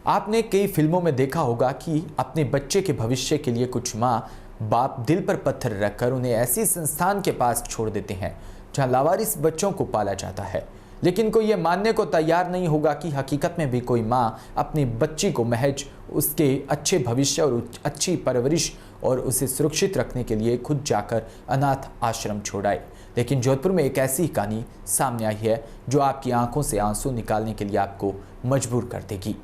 आपने कई फिल्मों में देखा होगा कि अपने बच्चे के भविष्य के लिए कुछ माँ बाप दिल पर पत्थर रखकर उन्हें ऐसी संस्थान के पास छोड़ देते हैं जहां लावारिस बच्चों को पाला जाता है। लेकिन कोई यह मानने को तैयार नहीं होगा कि हकीकत में भी कोई माँ अपनी बच्ची को महज उसके अच्छे भविष्य और अच्छी परवरिश और उसे सुरक्षित रखने के लिए खुद जाकर अनाथ आश्रम छोड़ाए। लेकिन जोधपुर में एक ऐसी कहानी सामने आई है जो आपकी आंखों से आंसू निकालने के लिए आपको मजबूर कर देगी।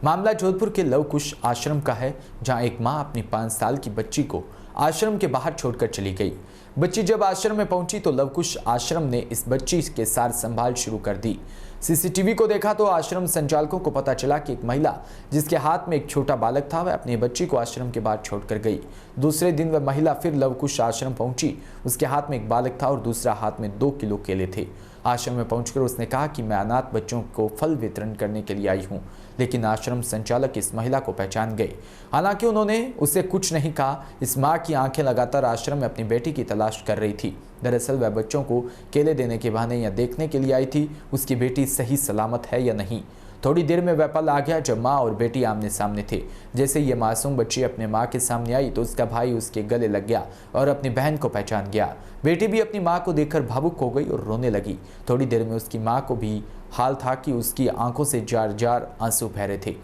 मामला जोधपुर के लवकुश आश्रम का है, जहां एक मां अपनी 5 साल की बच्ची को आश्रम के बाहर छोड़कर चली गई। बच्ची जब आश्रम में पहुंची तो लवकुश आश्रम ने इस बच्ची के सार संभाल शुरू कर दी। सीसीटीवी को देखा तो आश्रम संचालकों को पता चला कि एक महिला जिसके हाथ में एक छोटा बालक था वह अपनी बच्ची को आश्रम के बाहर छोड़कर गई। दूसरे दिन वह महिला फिर लवकुश आश्रम पहुंची। उसके हाथ में एक बालक था और दूसरा हाथ में 2 किलो केले थे। आश्रम में पहुंचकर उसने कहा कि मैं अनाथ बच्चों को फल वितरण करने के लिए आई हूं, लेकिन आश्रम संचालक इस महिला को पहचान गए। हालांकि उन्होंने उससे कुछ नहीं कहा। इस मां की आंखें लगातार आश्रम में अपनी बेटी की तलाश कर रही थी। दरअसल वह बच्चों को केले देने के बहाने यह देखने के लिए आई थी उसकी बेटी सही सलामत है या नहीं। थोड़ी देर में वह पल आ गया जब माँ और बेटी आमने सामने थे। जैसे ये मासूम बच्ची अपने माँ के सामने आई तो उसका भाई उसके गले लग गया और अपनी बहन को पहचान गया। बेटी भी अपनी माँ को देखकर भावुक हो गई और रोने लगी। थोड़ी देर में उसकी माँ को भी हाल था कि उसकी आंखों से जार जार आंसू बह रहे थे।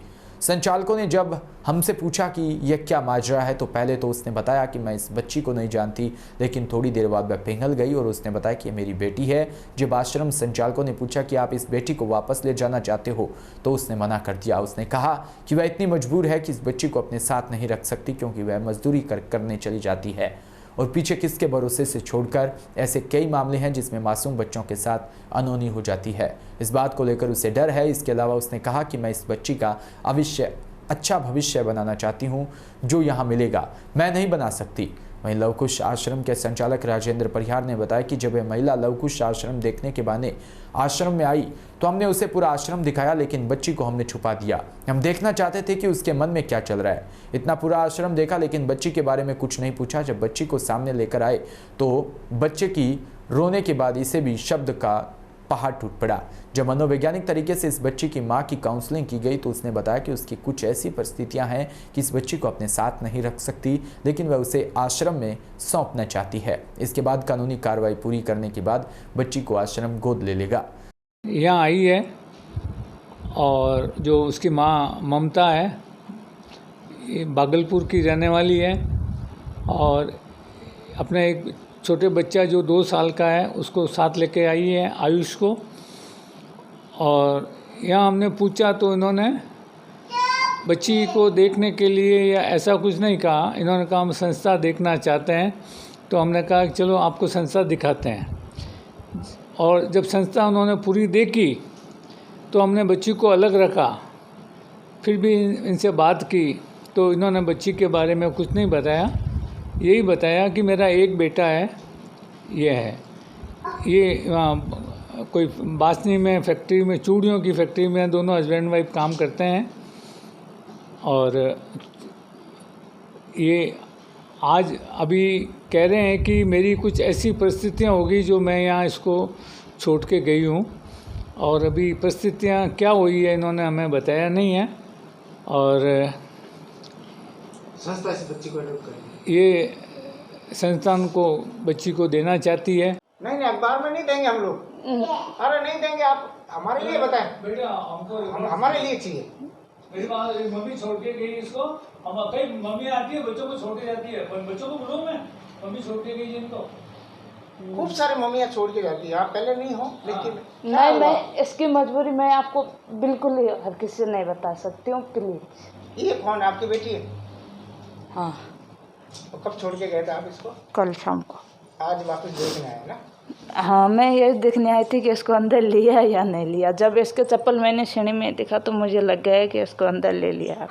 संचालकों ने जब हमसे पूछा कि यह क्या माजरा है तो पहले तो उसने बताया कि मैं इस बच्ची को नहीं जानती, लेकिन थोड़ी देर बाद वह पिघल गई और उसने बताया कि यह मेरी बेटी है। जब आश्रम संचालकों ने पूछा कि आप इस बेटी को वापस ले जाना चाहते हो तो उसने मना कर दिया। उसने कहा कि वह इतनी मजबूर है कि इस बच्ची को अपने साथ नहीं रख सकती क्योंकि वह मजदूरी करने चली जाती है और पीछे किसके भरोसे से छोड़कर। ऐसे कई मामले हैं जिसमें मासूम बच्चों के साथ अनहोनी हो जाती है। इस बात को लेकर उसे डर है। इसके अलावा उसने कहा कि मैं इस बच्ची का अच्छा भविष्य बनाना चाहती हूँ, जो यहाँ मिलेगा मैं नहीं बना सकती। वहीं लवकुश आश्रम के संचालक राजेंद्र परिहार ने बताया कि जब यह महिला लवकुश आश्रम देखने के बहाने आश्रम में आई तो हमने उसे पूरा आश्रम दिखाया, लेकिन बच्ची को हमने छुपा दिया। हम देखना चाहते थे कि उसके मन में क्या चल रहा है। इतना पूरा आश्रम देखा लेकिन बच्ची के बारे में कुछ नहीं पूछा। जब बच्ची को सामने लेकर आए तो बच्चे की रोने के बाद इसे भी शब्द का पहाड़ टूट पड़ा। जब मनोवैज्ञानिक तरीके से इस बच्ची की मां की काउंसलिंग की गई तो उसने बताया कि उसकी कुछ ऐसी परिस्थितियां हैं कि इस बच्ची को अपने साथ नहीं रख सकती, लेकिन वह उसे आश्रम में सौंपना चाहती है। इसके बाद कानूनी कार्रवाई पूरी करने के बाद बच्ची को आश्रम गोद ले लेगा। यहाँ आई है और जो उसकी माँ ममता है ये भागलपुर की रहने वाली है और अपने एक छोटे बच्चा जो 2 साल का है उसको साथ लेके आई है, आयुष को। और यहाँ हमने पूछा तो इन्होंने बच्ची को देखने के लिए या ऐसा कुछ नहीं कहा। इन्होंने कहा हम संस्था देखना चाहते हैं। तो हमने कहा कि चलो आपको संस्था दिखाते हैं। और जब संस्था उन्होंने पूरी देखी तो हमने बच्ची को अलग रखा। फिर भी इनसे बात की तो इन्होंने बच्ची के बारे में कुछ नहीं बताया। यही बताया कि मेरा एक बेटा है, ये है, ये कोई बासनी में फैक्ट्री में, चूड़ियों की फैक्ट्री में दोनों हस्बैंड वाइफ काम करते हैं। और ये आज अभी कह रहे हैं कि मेरी कुछ ऐसी परिस्थितियां होगी जो मैं यहाँ इसको छोड़ के गई हूँ। और अभी परिस्थितियां क्या हुई है इन्होंने हमें बताया नहीं है। और संस्था से बच्ची को अडॉप्ट करेगी, ये संस्थान को बच्ची को देना चाहती है। नहीं अखबार में नहीं देंगे हम लोग। अरे नहीं देंगे, आप हमारे लिए बताएं। बेटा हमको हमारे लिए चाहिए। मेरी मम्मी छोड़ के गई इसको। हम कई मम्मी आती है बच्चों को छोड़ के जाती है, पर बच्चों को बोलो मैं मम्मी छोड़ के गई जिनको। खूब सारे मम्मियाँ छोड़ के जाती है। आप पहले नहीं हो, लेकिन नहीं, मैं इसकी मजबूरी मैं आपको बिल्कुल हर किसी से नहीं बता सकती हूँ, प्लीज। ये कौन आपकी बेटी है? हाँ। तो कब छोड़ के गए थे आप इसको? कल शाम को। आज वापस देखने आए ना? हाँ, मैं ये देखने आई थी कि इसको अंदर लिया या नहीं लिया। जब इसके चप्पल मैंने श्रेणी में देखा तो मुझे लग गया कि इसको अंदर ले लिया।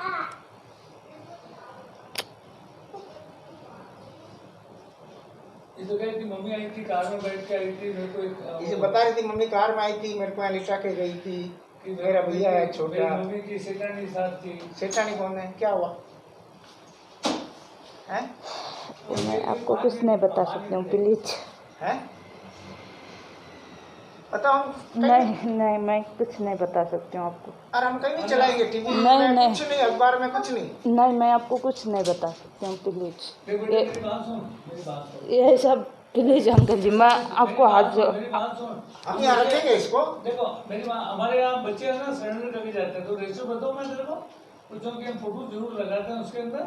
तो कह रही थी मम्मी आई थी, कार में बैठ के आई थी, मेरे को इसे बता रही थी मम्मी कार में आई थी, मेरे को यहाँ लिटा के गई थी, मेरा भैया है छोटा। मम्मी की सेठानी साथ थी। सेठानी कौन है? क्या हुआ है? मैं आपको कुछ नहीं बता सकती हूँ, प्लीज। है बताओ। नहीं मैं कुछ नहीं बता सकती हूँ आपको। और हम कहीं नहीं चलाएंगे टीवी नहीं, में, नहीं। कुछ नहीं, अखबार में कुछ नहीं। नहीं मैं आपको कुछ नहीं बता सकती हूँ प्लीज। देख बेटा मेरी बात सुन, मेरी बात सुन, ये सब प्लीज अंकल जी, मैं आपको हाथ जो मेरी बात सुन। हम यहाँ रखेंगे इसको। देखो मेरी बात, हमारे यहाँ बच्चे है ना सरेंडर करके जाते हैं, तो रजिस्टर बताओ मैं तेरे को, बच्चों के हम फोटो जरूर लगाते हैं उसके अंदर,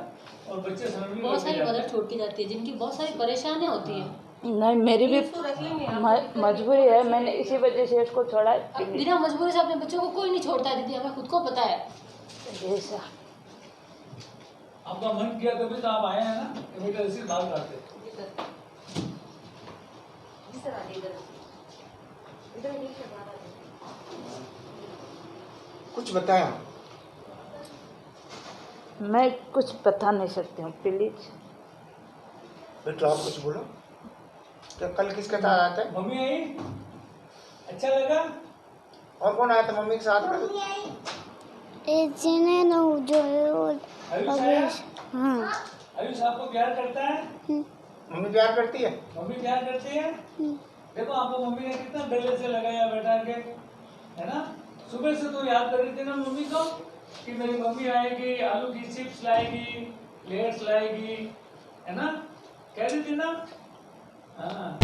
और बच्चे सरेंडर बहुत करके सारी जाते मदद हैं। छूट की जाती है जिनकी बहुत सारी परेशानियां होती हैं। नहीं मेरी भी इसको रख लेंगे आप। मजबूरी है, मैंने इसी वजह से इसको छोड़ा है। अब बिना मजबूरी से अपने बच्चों को कोई नहीं छोड़ता है दीदी, हमें खुद को पता है। ऐसा आपका मन किया तभी तो आप आए हैं ना, कि बेटा इसी बात करते। कुछ बताया। मैं कुछ बता नहीं सकती हूँ प्लीज। बेटा आप कुछ बोलो। तो कल किसके साथ आते हैं? मम्मी आई, अच्छा लगा? और कौन आया था मम्मी के साथ में? जो है वो आयुष आया? हाँ आयुष आपको प्यार करता है? मम्मी प्यार करती है? मम्मी प्यार करती है? देखो आपको मम्मी ने कितना गले से लगाया बैठा के, है ना? सुबह से तो याद कर रही थी ना मम्मी को, कि मेरी मम्मी आएगी, आलू की चिप्स लाएगी, लेयर्स लाएगी, है ना? कह रही थी ना? हाँ।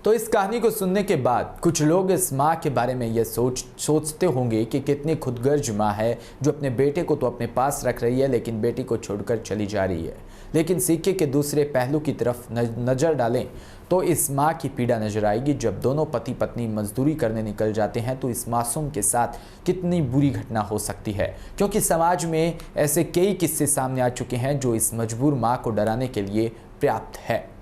तो इस कहानी को सुनने के बाद कुछ लोग इस माँ के बारे में यह सोचते होंगे कि कितनी खुदगर्ज माँ है, जो अपने बेटे को तो अपने पास रख रही है लेकिन बेटी को छोड़कर चली जा रही है। लेकिन सिक्के के दूसरे पहलू की तरफ नज़र डालें तो इस माँ की पीड़ा नजर आएगी। जब दोनों पति पत्नी मजदूरी करने निकल जाते हैं तो इस मासूम के साथ कितनी बुरी घटना हो सकती है, क्योंकि समाज में ऐसे कई किस्से सामने आ चुके हैं जो इस मजबूर माँ को डराने के लिए पर्याप्त है।